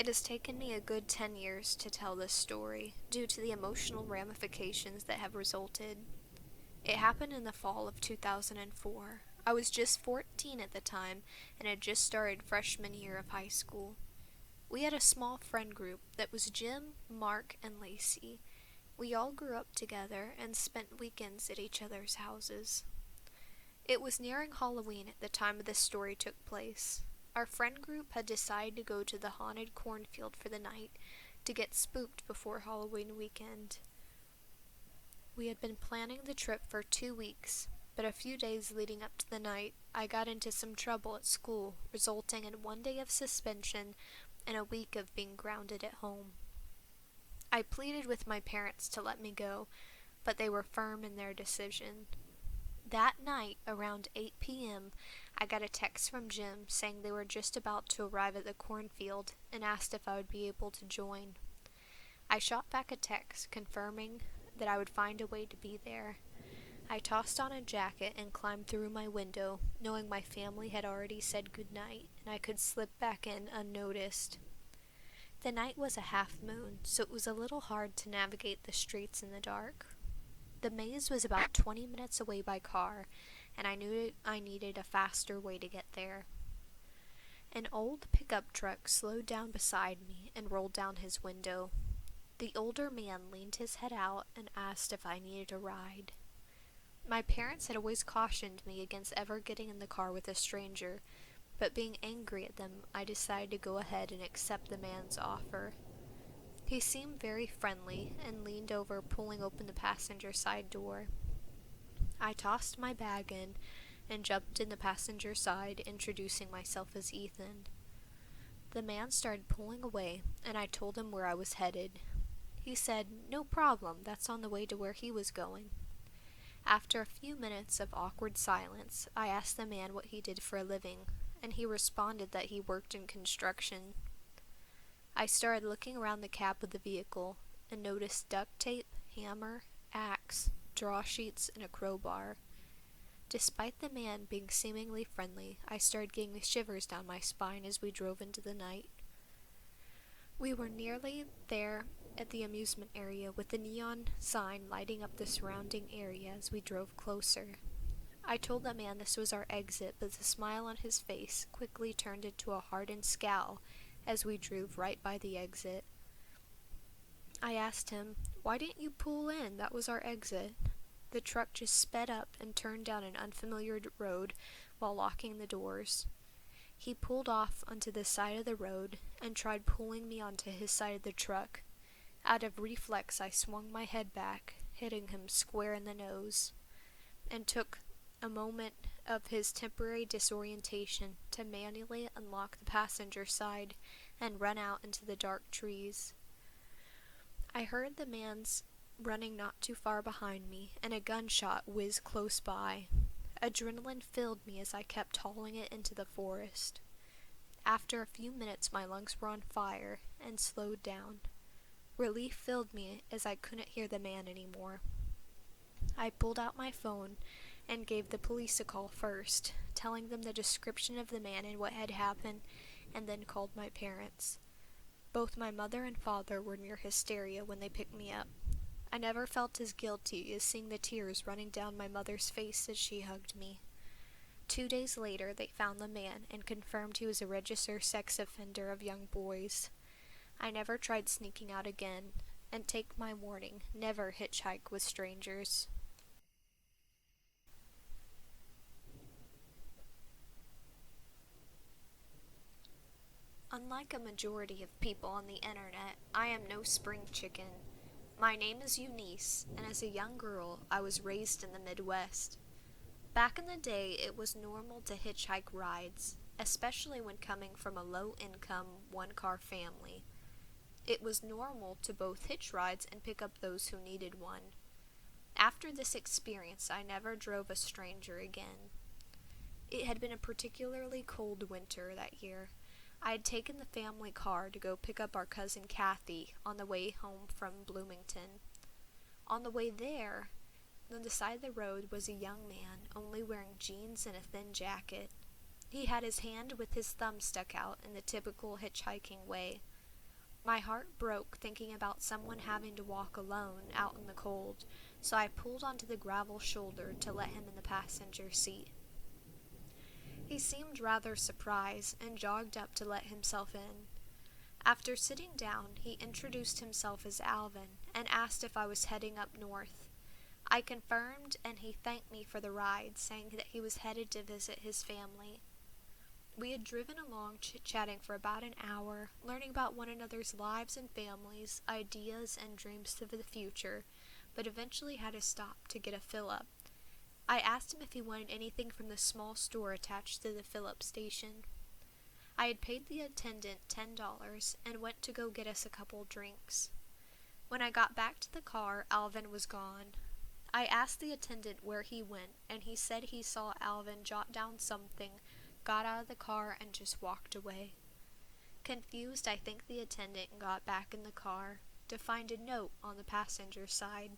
has taken me a good 10 years to tell this story, due to the emotional ramifications that have resulted. It happened in the fall of 2004. I was just 14 at the time and had just started freshman year of high school. We had a small friend group that was Jim, Mark, and Lacey. We all grew up together and spent weekends at each other's houses. It was nearing Halloween at the time this story took place. Our friend group had decided to go to the haunted cornfield for the night to get spooked before Halloween weekend. We had been planning the trip for 2 weeks, but a few days leading up to the night, I got into some trouble at school, resulting in 1 day of suspension and a week of being grounded at home. I pleaded with my parents to let me go, but they were firm in their decision. That night, around 8 p.m., I got a text from Jim saying they were just about to arrive at the cornfield and asked if I would be able to join. I shot back a text confirming that I would find a way to be there. I tossed on a jacket and climbed through my window, knowing my family had already said goodnight and I could slip back in unnoticed. The night was a half moon, so it was a little hard to navigate the streets in the dark. The maze was about 20 minutes away by car, and I knew I needed a faster way to get there. An old pickup truck slowed down beside me and rolled down his window. The older man leaned his head out and asked if I needed a ride. My parents had always cautioned me against ever getting in the car with a stranger, but being angry at them, I decided to go ahead and accept the man's offer. He seemed very friendly and leaned over, pulling open the passenger side door. I tossed my bag in and jumped in the passenger side, introducing myself as Ethan. The man started pulling away, and I told him where I was headed. He said, "No problem, that's on the way to where he was going." After a few minutes of awkward silence, I asked the man what he did for a living, and he responded that he worked in construction. I started looking around the cab of the vehicle and noticed duct tape, hammer, axe, draw sheets, and a crowbar. Despite the man being seemingly friendly, I started getting shivers down my spine as we drove into the night. We were nearly there at the amusement area with the neon sign lighting up the surrounding area as we drove closer. I told the man this was our exit, but the smile on his face quickly turned into a hardened scowl as we drove right by the exit. I asked him, "Why didn't you pull in? That was our exit." The truck just sped up and turned down an unfamiliar road while locking the doors. He pulled off onto the side of the road and tried pulling me onto his side of the truck. Out of reflex, I swung my head back, hitting him square in the nose, and took a moment of his temporary disorientation to manually unlock the passenger side and run out into the dark trees. I heard the man's running not too far behind me, and a gunshot whizzed close by. Adrenaline filled me as I kept hauling it into the forest. After a few minutes, my lungs were on fire and slowed down. Relief filled me as I couldn't hear the man anymore. I pulled out my phone and gave the police a call first, telling them the description of the man and what had happened, and then called my parents. Both my mother and father were near hysteria when they picked me up. I never felt as guilty as seeing the tears running down my mother's face as she hugged me. 2 days later, they found the man and confirmed he was a registered sex offender of young boys. I never tried sneaking out again, and take my warning, never hitchhike with strangers. Unlike a majority of people on the internet, I am no spring chicken. My name is Eunice, and as a young girl, I was raised in the Midwest. Back in the day, it was normal to hitchhike rides, especially when coming from a low-income, one-car family. It was normal to both hitch rides and pick up those who needed one. After this experience, I never drove a stranger again. It had been a particularly cold winter that year. I had taken the family car to go pick up our cousin Kathy on the way home from Bloomington. On the way there, on the side of the road was a young man, only wearing jeans and a thin jacket. He had his hand with his thumb stuck out in the typical hitchhiking way. My heart broke thinking about someone having to walk alone out in the cold, so I pulled onto the gravel shoulder to let him in the passenger seat. He seemed rather surprised and jogged up to let himself in. After sitting down, he introduced himself as Alvin and asked if I was heading up north. I confirmed, and he thanked me for the ride, saying that he was headed to visit his family. We had driven along chit-chatting for about an hour, learning about one another's lives and families, ideas and dreams for the future, but eventually had to stop to get a fill-up. I asked him if he wanted anything from the small store attached to the fill-up station. I had paid the attendant $10 and went to go get us a couple drinks. When I got back to the car, Alvin was gone. I asked the attendant where he went, and he said he saw Alvin jot down something, got out of the car, and just walked away. Confused, I think the attendant got back in the car to find a note on the passenger side.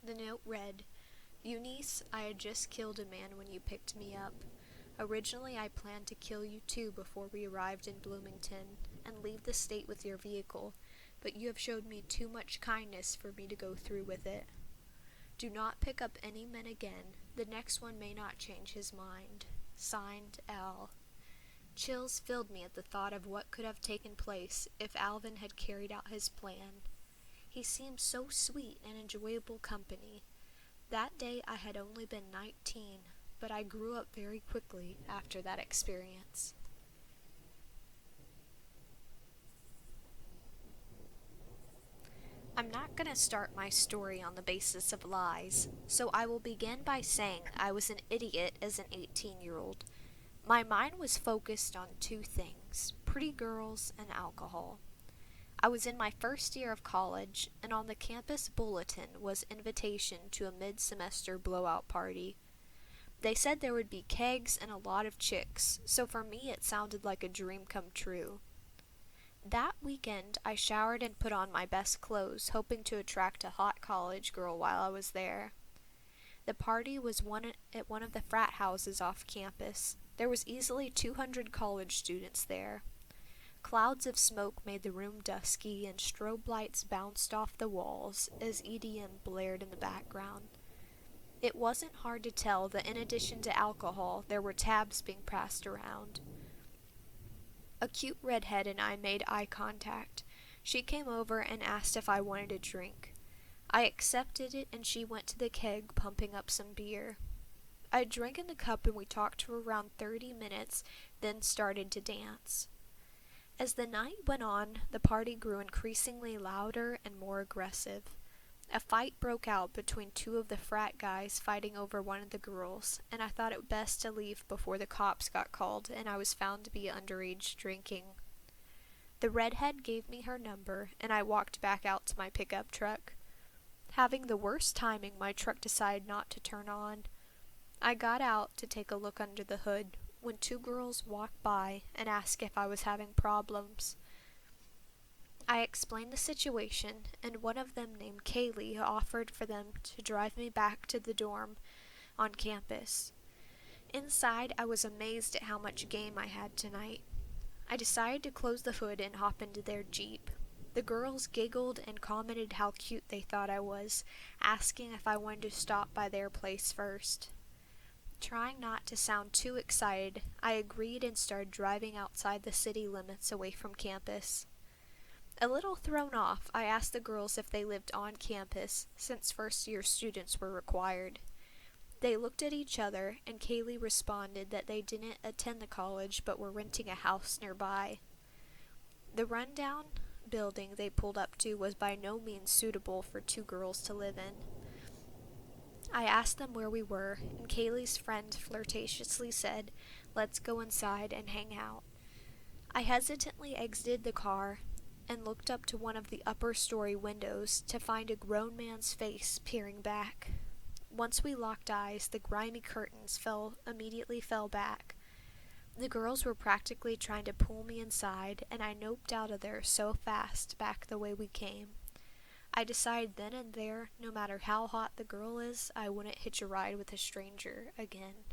The note read, "Eunice, I had just killed a man when you picked me up. Originally, I planned to kill you too before we arrived in Bloomington and leave the state with your vehicle, but you have showed me too much kindness for me to go through with it. Do not pick up any men again. The next one may not change his mind. Signed, L." Chills filled me at the thought of what could have taken place if Alvin had carried out his plan. He seemed so sweet and enjoyable company. That day I had only been 19, but I grew up very quickly after that experience. I'm not going to start my story on the basis of lies, so I will begin by saying I was an idiot as an 18-year-old. My mind was focused on two things: pretty girls and alcohol. I was in my first year of college, and on the campus bulletin was invitation to a mid-semester blowout party. They said there would be kegs and a lot of chicks, so for me it sounded like a dream come true. That weekend, I showered and put on my best clothes, hoping to attract a hot college girl while I was there. The party was at one of the frat houses off campus. There was easily 200 college students there. Clouds of smoke made the room dusky, and strobe lights bounced off the walls as EDM blared in the background. It wasn't hard to tell that in addition to alcohol, there were tabs being passed around. A cute redhead and I made eye contact. She came over and asked if I wanted a drink. I accepted it, and she went to the keg pumping up some beer. I drank in the cup and we talked for around 30 minutes, then started to dance. As the night went on, the party grew increasingly louder and more aggressive. A fight broke out between two of the frat guys fighting over one of the girls, and I thought it best to leave before the cops got called and I was found to be underage drinking. The redhead gave me her number, and I walked back out to my pickup truck. Having the worst timing, my truck decided not to turn on. I got out to take a look under the hood when two girls walked by and asked if I was having problems. I explained the situation, and one of them, named Kaylee, offered for them to drive me back to the dorm on campus. Inside, I was amazed at how much game I had tonight. I decided to close the hood and hop into their Jeep. The girls giggled and commented how cute they thought I was, asking if I wanted to stop by their place first. Trying not to sound too excited, I agreed and started driving outside the city limits away from campus. A little thrown off, I asked the girls if they lived on campus, since first-year students were required. They looked at each other, and Kaylee responded that they didn't attend the college but were renting a house nearby. The rundown building they pulled up to was by no means suitable for two girls to live in. I asked them where we were, and Kaylee's friend flirtatiously said, "Let's go inside and hang out." I hesitantly exited the car and looked up to one of the upper story windows to find a grown man's face peering back. Once we locked eyes, the grimy curtains immediately fell back. The girls were practically trying to pull me inside, and I noped out of there so fast back the way we came. I decided then and there, no matter how hot the girl is, I wouldn't hitch a ride with a stranger again.